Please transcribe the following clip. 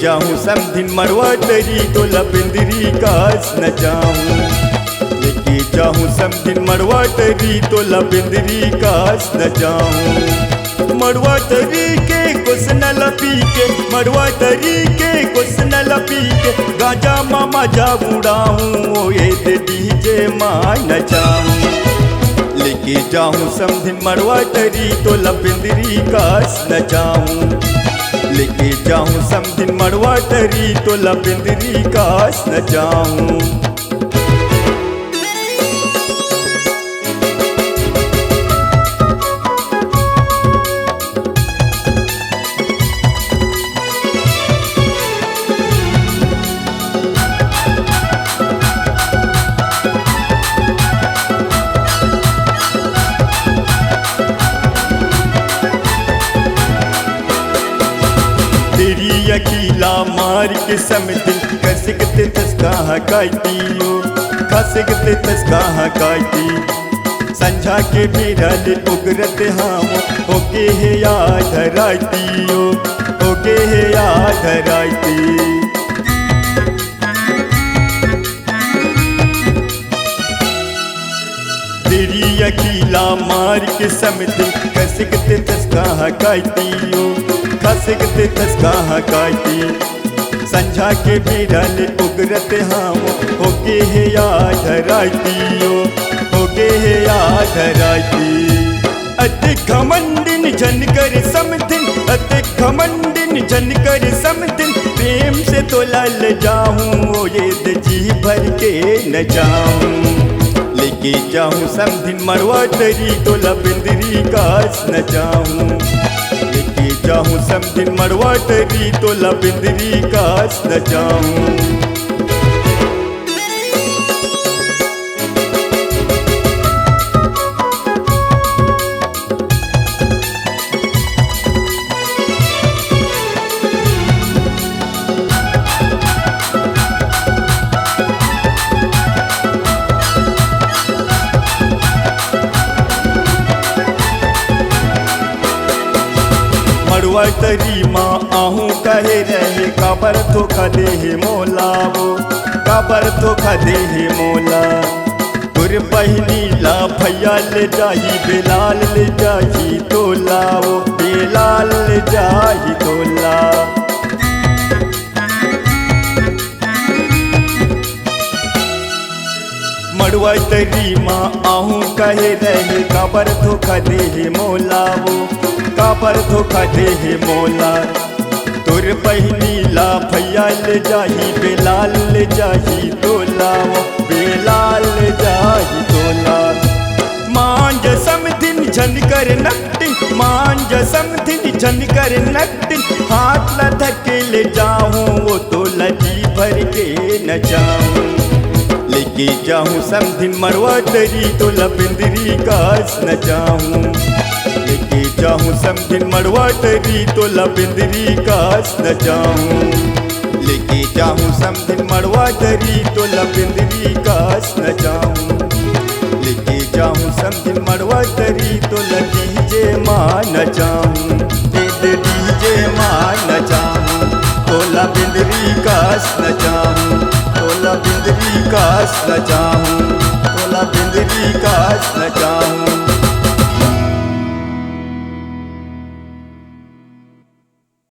जाऊं समधिन मड़वा तरी तोला बिंदरी कास नचाऊं। लेके जाऊं समधिन मड़वा तरी तोला बिंदरी कास नचाऊं। मड़वा तरी के कुसन लपी के, मड़वा तरी के कुसन लपी के, गाजा मामा जा उड़ाऊं ये डीजे माँ नचाऊं। लेके जाऊं समधिन मड़वा तरी तोला बिंदरी कास नचाऊं। लेके जाऊं समधिन मड़वा तरी तोला बिंदरी कास नचाऊं। तेरी अकीला मार के समधिन कसकते तस्का काटियो, खसकते तस्का काटी। संझा के बिरल उगरत हम होके है याद रातियो, होके है याद राती। तेरी अकीला मार के समधिन कसकते तस्का काटियो, खसकते तस्का काटी। संझा के बिरल उगरत हम होके है याद रातियो, होके है याद राती। अति घमंडिन जनकर समधिन, अति घमंडिन जनकर समधिन, प्रेम से तो लल जाऊं ये जी भर के न जाऊं। लेके जाऊं समधिन मड़वा तरी तोला बिंदरी कास नचाऊं। लेके जाऊं समधिन मड़वा तरी तोला बिंदरी कास नचाऊं। मड़वा तरी माँ आहूँ कहे रहे, काबर धोखा दे हे मोला वो, काबर धोखा दे हे मोला। तुर बहनी ला भैया ले जाही, बेलाल ले जाही तोला वो, बेलाल ले जाही तोला। मड़वा तरी माँ आहूँ कहे रहे, काबर धोखा दे हे मोला वो, काबर धोखा दे हे मोला। तुर बहनी ला भैया ले जाही, बेलाल ले जाही तोला वो, बेलाल ले जाही तोला। मांझ समधिन झनकर नकटिन, मांझ समधिन झनकर नकटिन, हाथ ला धके ले जाऊं वो तोला जी भर के न जाऊं। लेके जाऊं समधिन मड़वा तरी तोला बिंदरी कास नचाऊं। लेके जाऊं समधिन मड़वा तरी तोला बिंदरी कास नचाऊं। लेके जाऊं समधिन मड़वा तरी तोला बिंदरी कास नचाऊं। लेके जाऊं समधिन मड़वा तरी तोला डीजे माँ नचाऊं। डीजे माँ नचाऊं, तोला बिंदरी कास नचाऊं। तोला बिंदरी कास नचाऊं, तोला बिंदरी कास नचाऊं।